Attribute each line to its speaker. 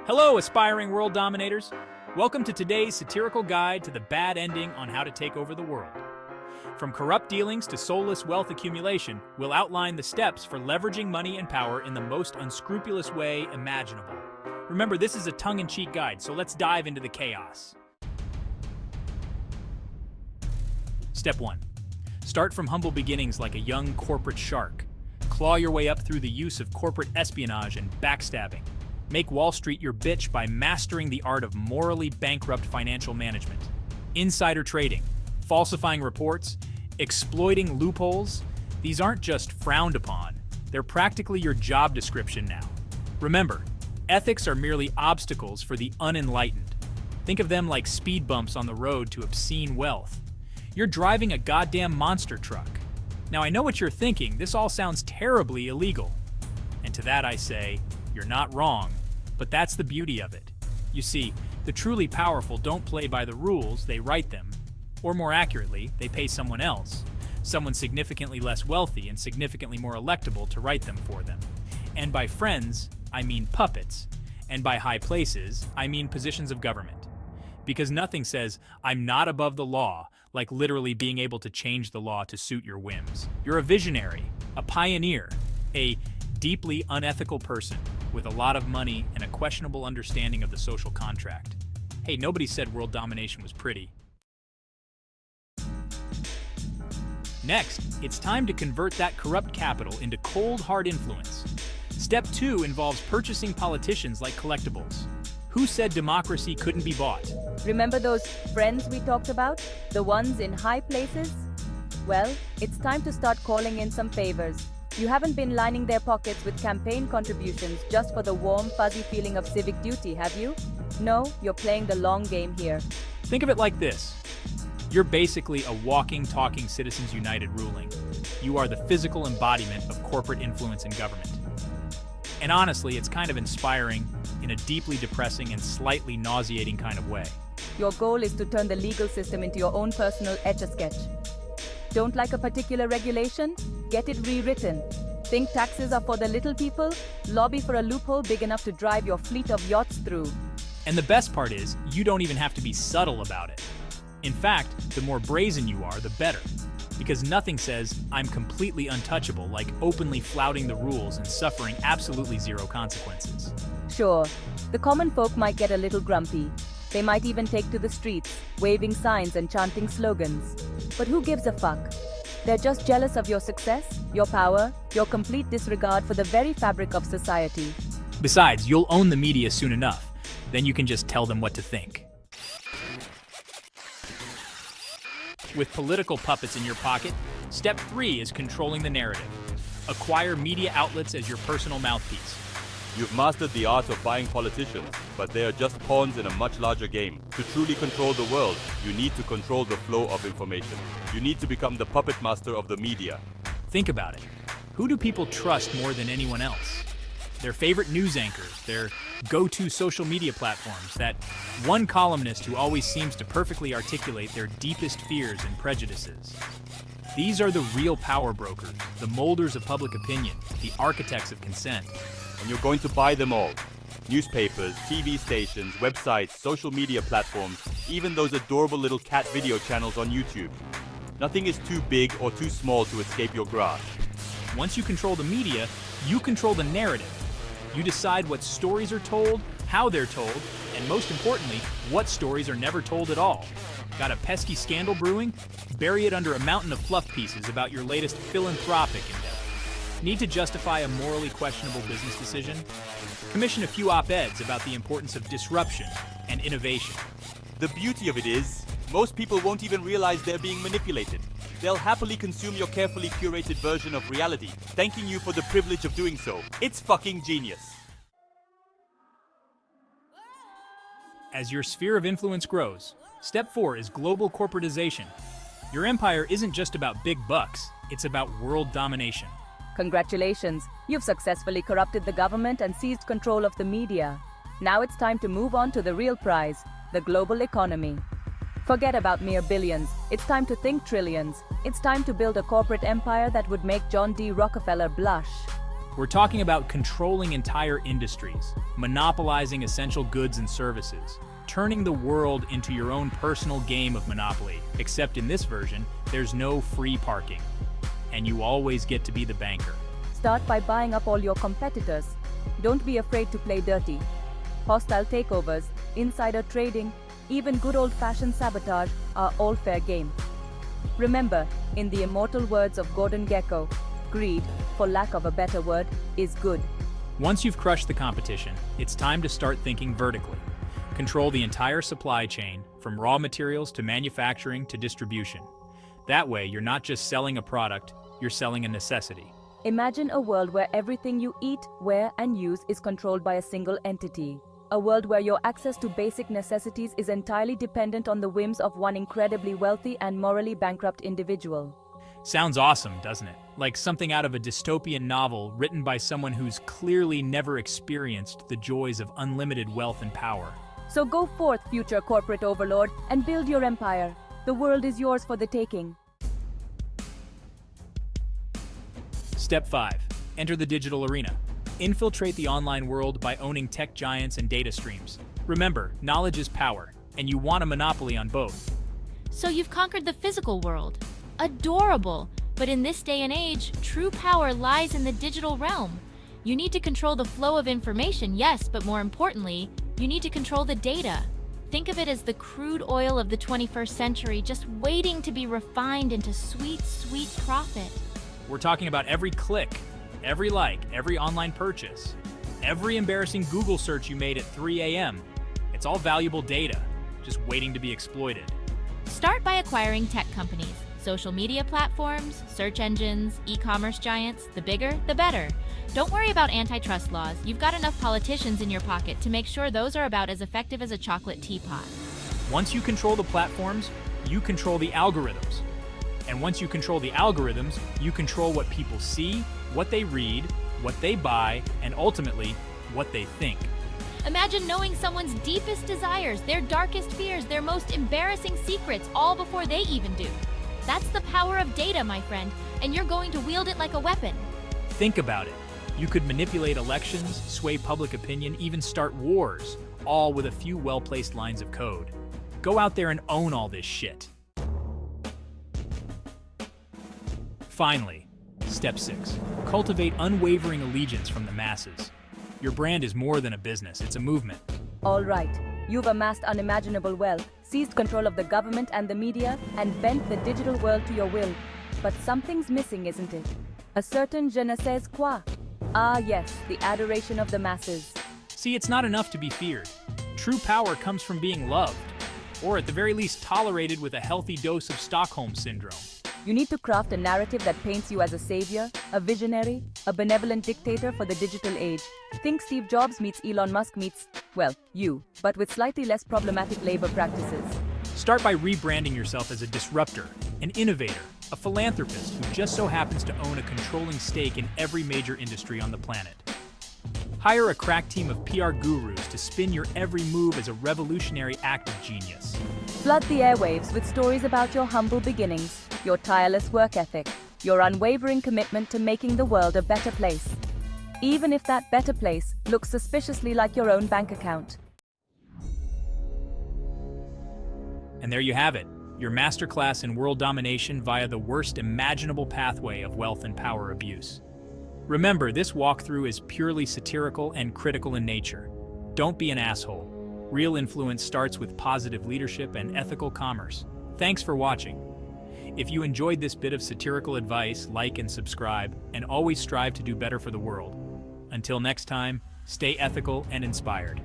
Speaker 1: Hello, aspiring world dominators. Welcome to today's satirical guide to the bad ending on how to take over the world. From corrupt dealings to soulless wealth accumulation, we'll outline the steps for leveraging money and power in the most unscrupulous way imaginable. Remember, this is a tongue-in-cheek guide, so let's dive into the chaos. Step 1. Start from humble beginnings like a young corporate shark. Claw your way up through the use of corporate espionage and backstabbing. Make Wall Street your bitch by mastering the art of morally bankrupt financial management. Insider trading, falsifying reports, exploiting loopholes, these aren't just frowned upon, they're practically your job description now. Remember, ethics are merely obstacles for the unenlightened. Think of them like speed bumps on the road to obscene wealth. You're driving a goddamn monster truck. Now I know what you're thinking, this all sounds terribly illegal. And to that I say, you're not wrong, but that's the beauty of it. You see, the truly powerful don't play by the rules, they write them. Or more accurately, they pay someone else, someone significantly less wealthy and significantly more electable to write them for them. And by friends, I mean puppets. And by high places, I mean positions of government. Because nothing says, I'm not above the law, like literally being able to change the law to suit your whims. You're a visionary, a pioneer, a deeply unethical person with a lot of money and a questionable understanding of the social contract. Hey, nobody said world domination was pretty. Next, it's time to convert that corrupt capital into cold, hard influence. Step 2 involves purchasing politicians like collectibles. Who said democracy couldn't be bought?
Speaker 2: Remember those friends we talked about? The ones in high places? Well, it's time to start calling in some favors. You haven't been lining their pockets with campaign contributions just for the warm, fuzzy feeling of civic duty, have you? No, you're playing the long game here.
Speaker 1: Think of it like this. You're basically a walking, talking Citizens United ruling. You are the physical embodiment of corporate influence in government. And honestly, it's kind of inspiring in a deeply depressing and slightly nauseating kind of way.
Speaker 2: Your goal is to turn the legal system into your own personal Etch-a-Sketch. Don't like a particular regulation? Get it rewritten. Think taxes are for the little people? Lobby for a loophole big enough to drive your fleet of yachts through.
Speaker 1: And the best part is, you don't even have to be subtle about it. In fact, the more brazen you are, the better. Because nothing says, I'm completely untouchable, like openly flouting the rules and suffering absolutely zero consequences.
Speaker 2: Sure, the common folk might get a little grumpy. They might even take to the streets, waving signs and chanting slogans. But who gives a fuck? They're just jealous of your success, your power, your complete disregard for the very fabric of society.
Speaker 1: Besides, you'll own the media soon enough. Then you can just tell them what to think. With political puppets in your pocket, step 3 is controlling the narrative. Acquire media outlets as your personal mouthpiece.
Speaker 3: You've mastered the art of buying politicians, but they are just pawns in a much larger game. To truly control the world, you need to control the flow of information. You need to become the puppet master of the media.
Speaker 1: Think about it. Who do people trust more than anyone else? Their favorite news anchors, their go-to social media platforms, that one columnist who always seems to perfectly articulate their deepest fears and prejudices. These are the real power brokers, the molders of public opinion, the architects of consent.
Speaker 3: And you're going to buy them all. Newspapers, TV stations, websites, social media platforms, even those adorable little cat video channels on YouTube. Nothing is too big or too small to escape your grasp.
Speaker 1: Once you control the media, you control the narrative. You decide what stories are told, how they're told, and most importantly, what stories are never told at all. Got a pesky scandal brewing? Bury it under a mountain of fluff pieces about your latest philanthropic endeavor. Need to justify a morally questionable business decision? Commission a few op-eds about the importance of disruption and innovation.
Speaker 3: The beauty of it is, most people won't even realize they're being manipulated. They'll happily consume your carefully curated version of reality, thanking you for the privilege of doing so. It's fucking genius.
Speaker 1: As your sphere of influence grows, step 4 is global corporatization. Your empire isn't just about big bucks, it's about world domination.
Speaker 2: Congratulations, you've successfully corrupted the government and seized control of the media. Now it's time to move on to the real prize, the global economy. Forget about mere billions, it's time to think trillions. It's time to build a corporate empire that would make John D. Rockefeller blush.
Speaker 1: We're talking about controlling entire industries, monopolizing essential goods and services, turning the world into your own personal game of Monopoly, except in this version, there's no free parking, and you always get to be the banker.
Speaker 2: Start by buying up all your competitors. Don't be afraid to play dirty. Hostile takeovers, insider trading, even good old-fashioned sabotage are all fair game. Remember, in the immortal words of Gordon Gekko, greed, for lack of a better word, is good.
Speaker 1: Once you've crushed the competition, it's time to start thinking vertically. Control the entire supply chain, from raw materials to manufacturing to distribution. That way, you're not just selling a product, you're selling a necessity.
Speaker 2: Imagine a world where everything you eat, wear, and use is controlled by a single entity. A world where your access to basic necessities is entirely dependent on the whims of one incredibly wealthy and morally bankrupt individual.
Speaker 1: Sounds awesome, doesn't it? Like something out of a dystopian novel written by someone who's clearly never experienced the joys of unlimited wealth and power.
Speaker 2: So go forth, future corporate overlord, and build your empire. The world is yours for the taking.
Speaker 1: Step 5. Enter the digital arena. Infiltrate the online world by owning tech giants and data streams. Remember, knowledge is power, and you want a monopoly on both.
Speaker 4: So you've conquered the physical world. Adorable! But in this day and age, true power lies in the digital realm. You need to control the flow of information, yes, but more importantly, you need to control the data. Think of it as the crude oil of the 21st century, just waiting to be refined into sweet, sweet profit.
Speaker 1: We're talking about every click, every like, every online purchase, every embarrassing Google search you made at 3 a.m. It's all valuable data, just waiting to be exploited.
Speaker 4: Start by acquiring tech companies, social media platforms, search engines, e-commerce giants. The bigger, the better. Don't worry about antitrust laws. You've got enough politicians in your pocket to make sure those are about as effective as a chocolate teapot.
Speaker 1: Once you control the platforms, you control the algorithms. And once you control the algorithms, you control what people see, what they read, what they buy, and ultimately, what they think.
Speaker 4: Imagine knowing someone's deepest desires, their darkest fears, their most embarrassing secrets, all before they even do. That's the power of data, my friend, and you're going to wield it like a weapon.
Speaker 1: Think about it. You could manipulate elections, sway public opinion, even start wars, all with a few well-placed lines of code. Go out there and own all this shit. Finally, step 6. Cultivate unwavering allegiance from the masses. Your brand is more than a business, it's a movement.
Speaker 2: All right, you've amassed unimaginable wealth, seized control of the government and the media, and bent the digital world to your will. But something's missing, isn't it? A certain je ne sais quoi. Ah yes, the adoration of the masses.
Speaker 1: See, it's not enough to be feared. True power comes from being loved, or at the very least tolerated with a healthy dose of Stockholm Syndrome.
Speaker 2: You need to craft a narrative that paints you as a savior, a visionary, a benevolent dictator for the digital age. Think Steve Jobs meets Elon Musk meets, well, you, but with slightly less problematic labor practices.
Speaker 1: Start by rebranding yourself as a disruptor, an innovator, a philanthropist who just so happens to own a controlling stake in every major industry on the planet. Hire a crack team of PR gurus to spin your every move as a revolutionary act of genius.
Speaker 2: Flood the airwaves with stories about your humble beginnings, your tireless work ethic, your unwavering commitment to making the world a better place. Even if that better place looks suspiciously like your own bank account.
Speaker 1: And there you have it, your masterclass in world domination via the worst imaginable pathway of wealth and power abuse. Remember, this walkthrough is purely satirical and critical in nature. Don't be an asshole. Real influence starts with positive leadership and ethical commerce. Thanks for watching. If you enjoyed this bit of satirical advice, like and subscribe, and always strive to do better for the world. Until next time, stay ethical and inspired.